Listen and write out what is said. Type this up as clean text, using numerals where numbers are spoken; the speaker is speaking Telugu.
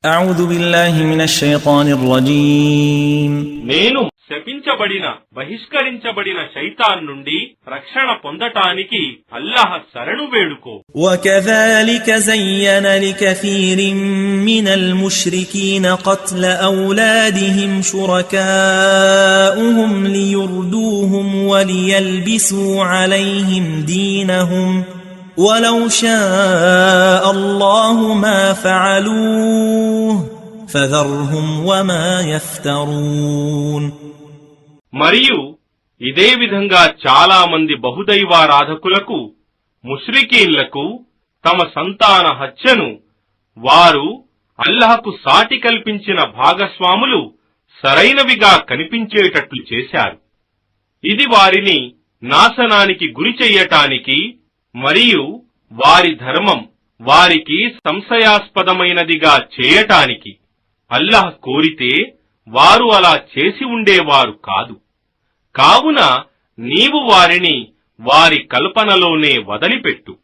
أعوذ بالله من الشيطان الرجيم నేను శపించబడిన బహిష్కరించబడిన శైతాన్ నుండి రక్షణ పొందటానికి అల్లాహ్ శరణు వేడుకో. وكذلك زين لكثير من المشركين قتل أولادهم شركاؤهم ليردوهم وليلبسوا عليهم دينهم ولو شاء الله ما فعلوه فذرهم وما يفترون. మరియు ఇదే విధంగా చాలా మంది బహుదైవారాధకులకు ముష్రికీన్లకు తమ సంతాన హత్యను వారు అల్లాహ్కు సాటి కల్పించిన భాగస్వాములు సరైనవిగా కనిపించేటట్లు చేశారు. ఇది వారిని నాశనానికి గురి చెయ్యటానికి మరియు వారి ధర్మం వారికి సంశయాస్పదమైనదిగా చేయటానికి అల్లాహ్ కోరితే వారు అలా చేసి ఉండేవారు కాదు. కావున నీవు వారిని వారి కల్పనలోనే వదిలిపెట్టు.